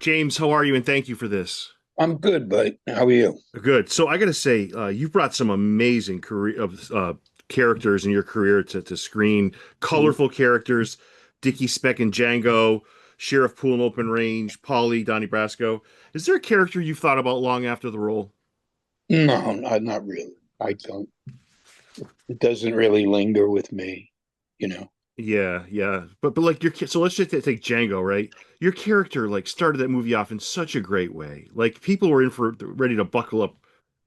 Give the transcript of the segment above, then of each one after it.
James, how are you? And thank you for this. I'm good, buddy. How are you? Good. So I got to say, you've brought some amazing career of characters in your career to screen. Mhm. Colorful characters, Dickie Speck and Django, Sheriff Poole and Open Range, Paulie, Donnie Brasco. Is there a character you've thought about long after the role? No, not really. I don't. It doesn't really linger with me, you know. Yeah, yeah. But like so let's just take Django, right? Your character like started that movie off in such a great way. Like people were in for ready to buckle up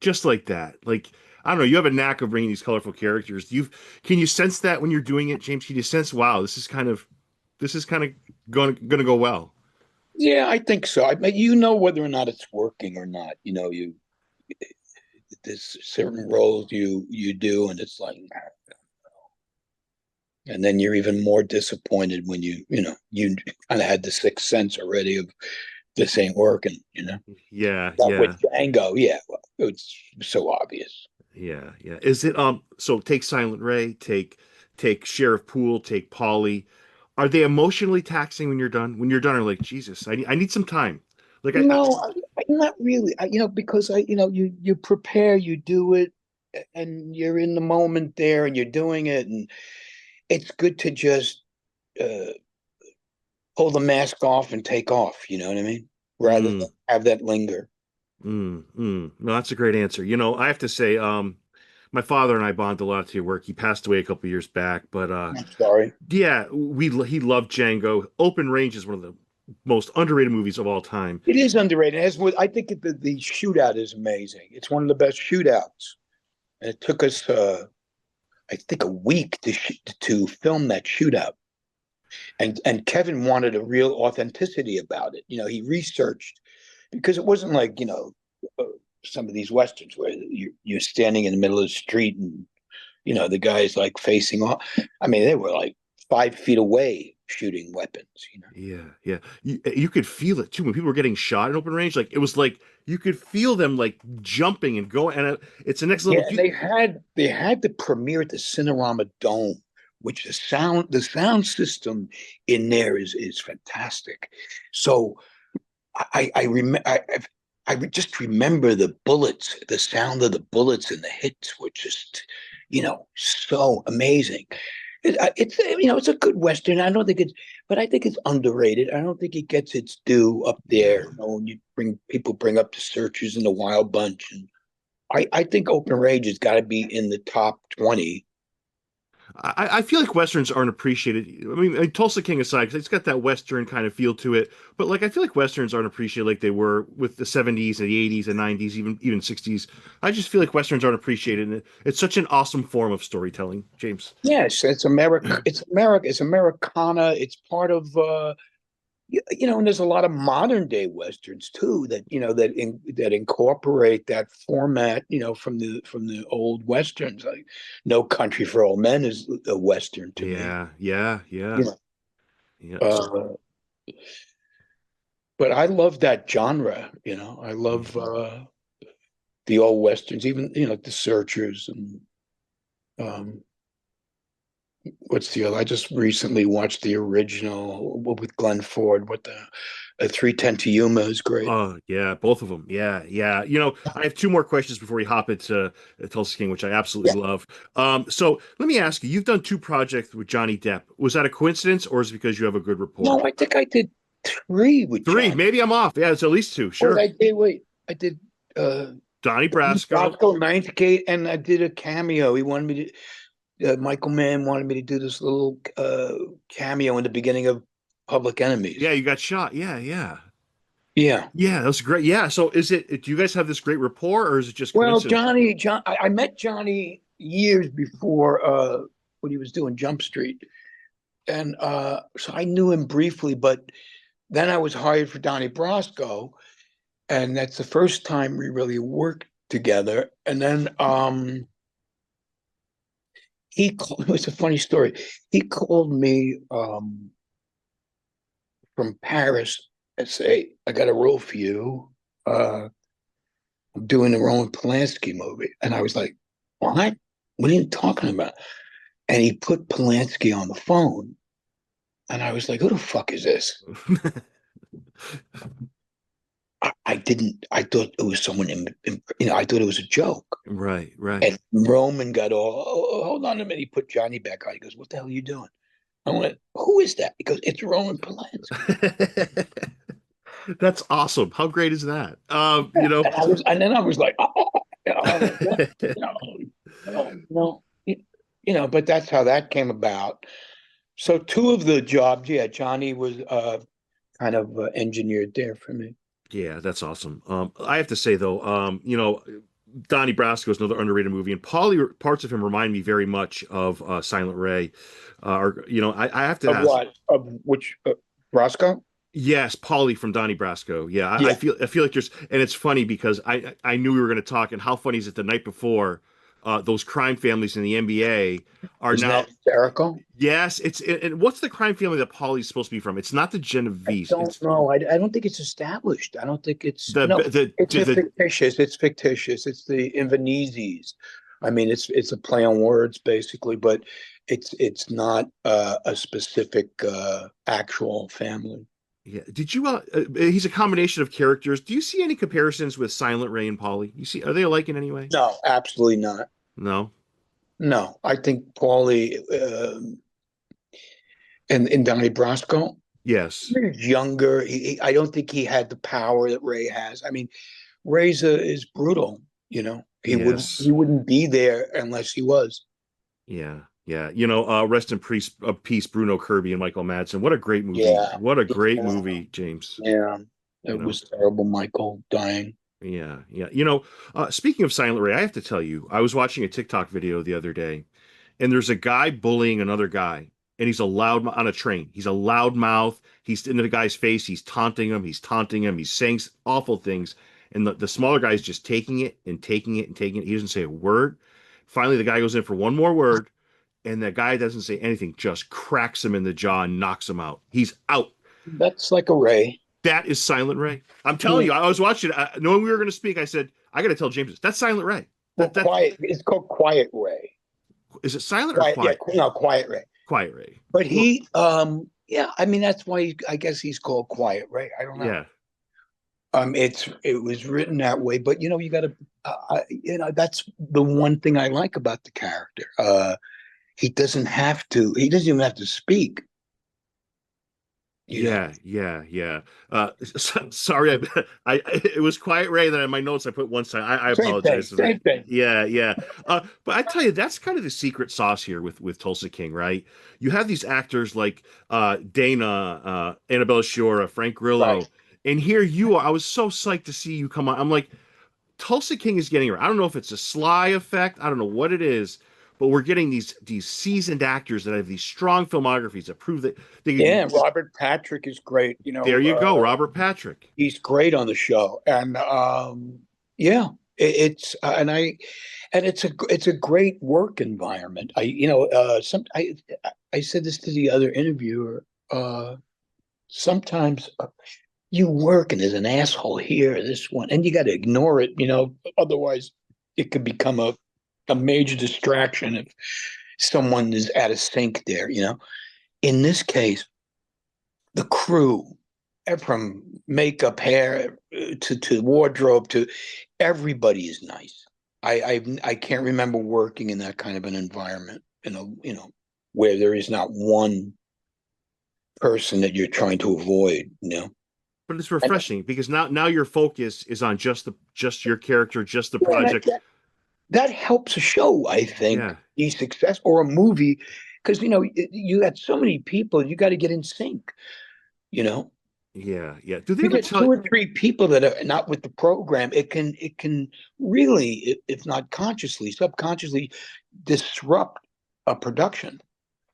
just like that. Like I don't know, you have a knack of bringing these colorful characters. Can you sense that when you're doing it, James? Can you sense, wow, this is kind of going to go well? Yeah, I think so. I mean, you know whether or not it's working or not. There's certain roles you do, and it's like, and then you're even more disappointed when you kind of had the sixth sense already of this ain't working. Yeah, But with yeah. Django, yeah, well, it's so obvious. Yeah, yeah. Is it so take Silent Ray, take Sheriff Poole, take Polly. Are they emotionally taxing when you're done? When you're done, are like, Jesus, I need some time. Like No, not really. Because you prepare, you do it, and you're in the moment there, and you're doing it, and it's good to just uh, pull the mask off and take off. You know what I mean? Rather than mm, have that linger. no, that's a great answer. I have to say, my father and I bond a lot to your work. He passed away a couple years back, but I'm sorry. yeah, he loved Django. Open Range is one of the most underrated movies of all time. It is underrated. I think the shootout is amazing. It's one of the best shootouts, and it took us, I think, a week to film that shootout. And Kevin wanted a real authenticity about it. He researched because it wasn't like uh, some of these westerns where you're standing in the middle of the street and the guy's like facing off. I mean, they were like 5 feet away shooting weapons. Yeah, yeah. You could feel it too when people were getting shot in open range. Like it was like you could feel them like jumping and going, and it's the next level. Yeah, and they had the premiere at the Cinerama Dome, which the sound system in there is fantastic. So I just remember the bullets, the sound of the bullets and the hits were just, so amazing. It's a good Western. I don't think but I think it's underrated. I don't think it gets its due up there. Yeah. When people bring up the Searchers and the Wild Bunch, and I think Open Range has got to be in the top 20. I feel like westerns aren't appreciated. I mean, Tulsa King aside, because it's got that western kind of feel to it. But like, I feel like westerns aren't appreciated like they were with the '70s and the '80s and '90s, even '60s. I just feel like westerns aren't appreciated, and it's such an awesome form of storytelling, James. Yes, it's America. It's America. It's Americana. It's part of and there's a lot of modern day westerns too that incorporate that format, from the old westerns. Like No Country for Old Men is a western to me. Yeah, yeah, You yeah, know, yeah. uh, but I love that genre. I love Mhm. the old westerns, even the Searchers and um, what's the other? I just recently watched the original with Glenn Ford. What the 310 to Yuma is great. Oh yeah, both of them. Yeah, yeah. I have two more questions before we hop into Tulsa King, which I Yeah. absolutely love. So let me ask you: you've done two projects with Johnny Depp. Was that a coincidence, or is it because you have a good rapport? No, I think I did three with Three, John. maybe I'm off. Yeah, it's at least two. What did Sure. I do? Wait, I did Donnie Brasco. Roscoe Ninth Gate, and I did a cameo. He wanted me Michael Mann wanted me to do this little cameo in the beginning of Public Enemies. Yeah, you got shot. Yeah, yeah, Yeah. yeah. That was great. Yeah. So is it? Do you guys have this great rapport, or is it just Well, coincidence? I met Johnny years before when he was doing Jump Street. And so I knew him briefly, but then I was hired for Donnie Brasco, and that's the first time we really worked together. And then it was a funny story. He called me from Paris and say, I got a role for you. I'm doing the Roman Polanski movie. And I was like, what? What are you talking about? And he put Polanski on the phone. And I was like, who the fuck is this? I thought it was someone, I thought it was a joke. Right, right. And Roman got all, hold on a minute. He put Johnny back on. He goes, what the hell are you doing? I went, who is that? He goes, it's Roman Polanski. That's awesome. How great is that? And then I was like, oh, no, no, but that's how that came about. So two of the jobs, yeah, Johnny was kind of engineered there for me. Yeah, that's awesome. I have to say though, Donnie Brasco is another underrated movie, and Paulie parts of him remind me very much of Silent Ray. I have to Of ask. what? Of which? Roscoe? Yes, Paulie from Donnie Brasco. Yeah, I Yeah. feel like there's, and it's funny because I knew we were going to talk, and how funny is it the night before, those crime families in the NBA are Isn't now. that hysterical? Yes, and what's the crime family that Paulie's supposed to be from? It's not the I Genovese. don't It's know. I don't think it's established. I don't think it's the no. It's a the fictitious. It's fictitious. It's the Inverneses. I mean, it's a play on words basically, but it's not a specific actual family. yeah. Did you? He's a combination of characters. Do you see any comparisons with Silent Ray and Paulie? You see, are they alike in any way? No, absolutely not. No. No, I think Paulie and Donnie Brasco. Yes. He's younger. I don't think he had the power that Ray has. I mean, is brutal. He Yes. wouldn't be there unless he was. Yeah. Yeah. Rest in peace, Bruno Kirby and Michael Madsen. What a great movie. Yeah, What a great yeah, movie, James. yeah. You It know. was terrible. Michael dying. Yeah. Yeah. Speaking of Silent Ray, I have to tell you, I was watching a TikTok video the other day, and there's a guy bullying another guy, and he's a loud on a train. He's a loud mouth. He's in the guy's face. He's taunting him. He's taunting him. He's saying awful things, and the smaller guy's just taking it and taking it and taking it. He doesn't say a word. Finally, the guy goes in for one more word, and the guy doesn't say anything. Just cracks him in the jaw and knocks him out. He's out. That's like a Ray. That is Silent Ray. I'm telling Yeah. you, I was watching it, knowing we were going to speak. I said, I got to tell James this. That's Silent Ray. Well, That quiet. It's called Quiet Ray. is it. Silent or Quiet. Yeah. quiet? No, Quiet Ray. Quiet Ray. But Well, yeah. I mean, that's why I guess he's called Quiet Ray. I don't know. yeah. It was written that way, but you got to, that's the one thing I like about the character. He doesn't have to. He doesn't even have to speak. You know. Yeah, yeah, yeah. Sorry, it was Quiet Ray. Then in my notes I put one side. I Same thing. apologize for that. Same thing. Yeah, yeah. But I tell you, that's kind of the secret sauce here with Tulsa King, right? You have these actors like Dana, Annabella Sciorra, Frank Right. Grillo, and here you are. I was so psyched to see you come on. I'm like, Tulsa King is getting her. I don't know if it's a Sly effect. I don't know what it is, but we're getting these seasoned actors that have these strong filmographies that prove that they. Yeah, Robert Patrick is great. There you go, Robert Patrick. He's great on the show, and yeah, it's and it's a great work environment. I said this to the other interviewer. Sometimes you work and there's an asshole here, this one, and you got to ignore it. Otherwise it could become a major distraction if someone is out of sync there. In this case, the crew, from makeup, hair to wardrobe to everybody is nice. I can't remember working in that kind of an environment, where there is not one person that you're trying to avoid. But it's And, refreshing because now your focus is on just your character, just the yeah, project. that helps a show, I think, Yeah, be success or a movie, because you got so many people, you got to get in sync. You know, yeah, yeah. Do they you ever get tell? two or three people that are not with the program, it can really, if not consciously, subconsciously disrupt a production.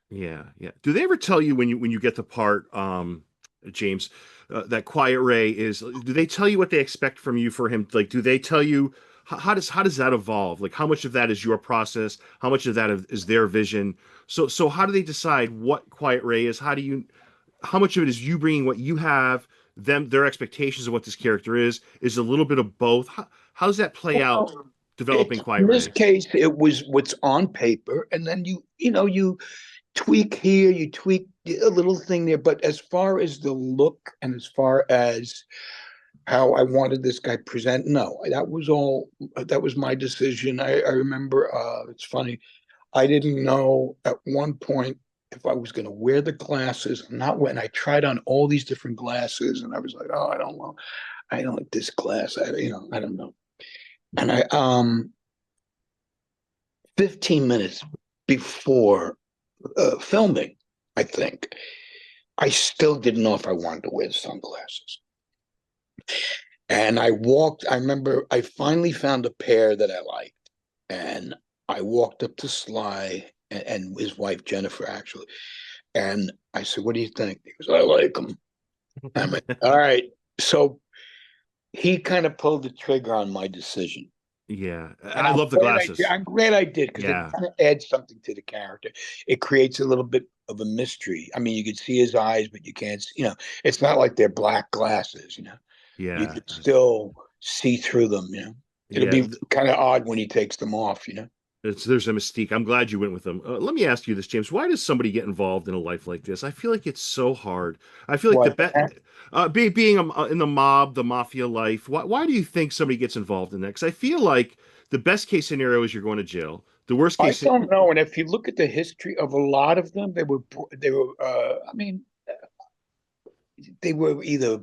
Yeah, yeah. Do they ever tell you when you get the part, James, that Quiet Ray is? Do they tell you what they expect from you for him? Like, do they tell you how does that evolve? Like, how much of that is your process? How much of that is their vision? So how do they decide what Quiet Ray is? How much of it is you bringing what you have, their expectations of what this character is a little bit of both. How does that play out Well, developing Quiet in this Ray? case, it was what's on paper, and then you tweak here, you tweak a little thing there. But as far as the look and as far as how I wanted this guy present. No, that was my decision. I remember, it's funny. I didn't know at one point if I was going to wear the glasses, not when I tried on all these different glasses, and I was like, oh, I don't know. I don't like this glass. I don't know. And 15 minutes before filming, I think, I still didn't know if I wanted to wear the sunglasses. And I remember I finally found a pair that I liked. And I walked up to Sly and his wife, Jennifer, actually. And I said, what do you think? He goes, I like them. I'm like, all right. So he kind of pulled the trigger on my decision. Yeah, And I love the glasses. I'm glad I did because it Yeah, kind of adds something to the character. It creates a little bit of a mystery. I mean, you could see his eyes, but you can't, it's not like they're black glasses, You yeah, could still see through them, It'll yeah. be kind of odd when he takes them off. There's a mystique. I'm glad you went with them. Let me ask you this, James. Why does somebody get involved in a life like this? I feel like it's so hard. I feel like What? being in the mob, the mafia life. Why do you think somebody gets involved in that? Because I feel like the best case scenario is you're going to jail. The worst I case, don't know. And if you look at the history of a lot of them, they were. I mean, they were either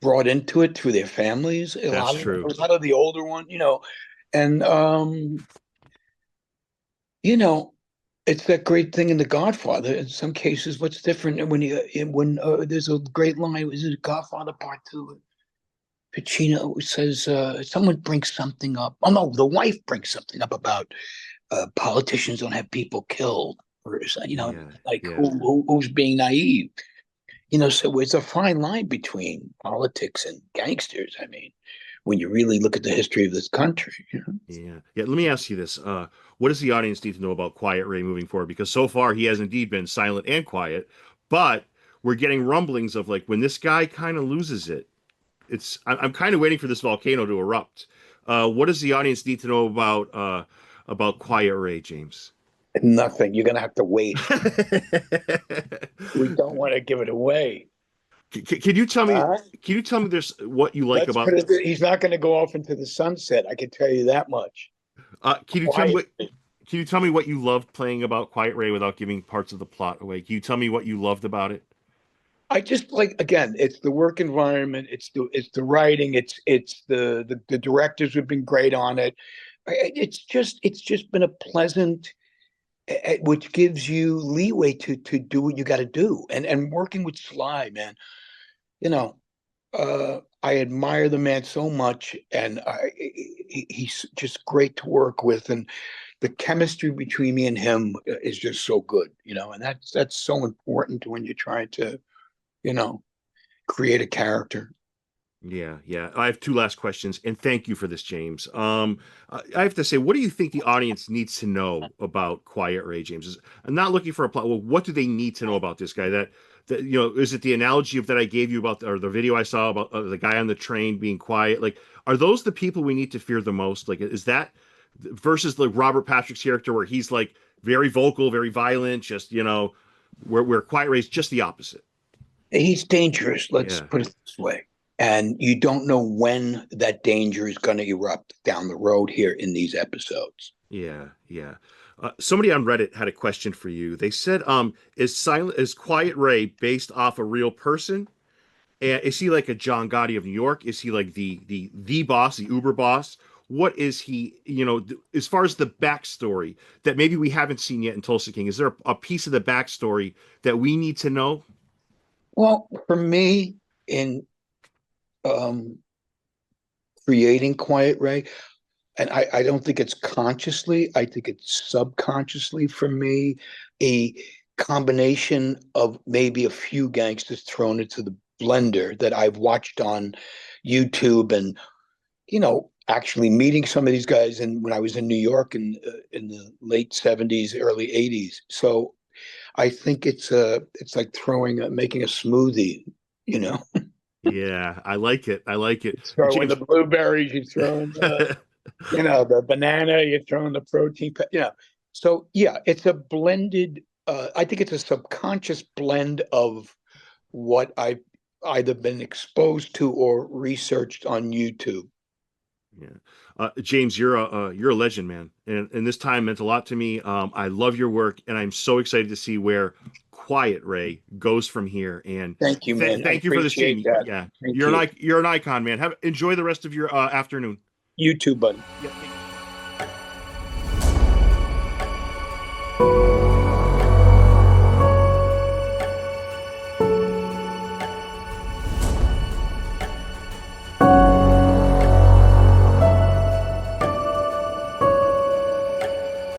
brought into it through their families. that's true. A lot of the older one, and you know, it's that great thing in The Godfather. In some cases, what's different when there's a great line, is it Godfather Part Two? Pacino says someone brings something up. Oh no, the wife brings something up about politicians don't have people killed, or Yeah, like yeah, who's being naive. So it's a fine line between politics and gangsters. I mean, when you really look at the history of this country. yeah, yeah. Let me ask you this: what does the audience need to know about Quiet Ray moving forward? Because so far he has indeed been silent and quiet, but we're getting rumblings of like when this guy kind of loses it. I'm kind of waiting for this volcano to erupt. What does the audience need to know about Quiet Ray, James? Nothing. You're gonna have to wait. We don't want to give it away. Can you tell me? Uh, Can you tell me this what you like let's put about? it. He's not going to go off into the sunset. I can tell you that much. Can you tell me Quiet. what? Can you tell me what you loved playing about Quiet Ray without giving parts of the plot away? Can you tell me what you loved about it? I just like, again, it's the work environment, it's the writing, it's the directors have been great on it. It's just been a pleasant, which gives you leeway to do what you got to do. And working with Sly, man, you know, I admire the man so much, and he's just great to work with, and the chemistry between me and him is just so good. And that's so important when you're trying to, you know, create a character. Yeah, yeah. I have two last questions, and thank you for this, James. I have to say, what do you think the audience needs to know about Quiet Ray, James? I'm not looking for a plot. Well, what do they need to know about this guy? That is it the analogy of that I gave you about, or the video I saw about the guy on the train being quiet? Like, are those the people we need to fear the most? Like, is that versus like Robert Patrick's character where he's like very vocal, very violent, just where Quiet Ray's just the opposite? He's dangerous, let's Yeah. put it this way. And you don't know when that danger is going to erupt down the road here in these episodes. Yeah, yeah. Somebody on Reddit had a question for you. They said, is Quiet Ray based off a real person? And is he like a John Gotti of New York? Is he like the boss, the Uber boss? What is he? As far as the backstory that maybe we haven't seen yet in Tulsa King, is there a piece of the backstory that we need to know? Well, for me, in um, creating Quiet Ray, and I don't think it's consciously, I think it's subconsciously for me, a combination of maybe a few gangsters thrown into the blender that I've watched on YouTube, and actually meeting some of these guys when I was in New York in the late '70s, early '80s. So I think it's like making a smoothie, you know. Yeah, I like it. I like it. Throw in the James, blueberries, you throw in the banana, you throw in the protein. So yeah, it's a blended. I think it's a subconscious blend of what I either been exposed to or researched on YouTube. Yeah. James, you're a legend, man, and this time meant a lot to me. I love your work, and I'm so excited to see where Quiet Ray goes from here. And Thank you, man. I thank you for this, appreciate Jamie. that. Yeah, Thank you. you're an icon, man. Have enjoy the rest of your afternoon. You too, buddy. Yeah.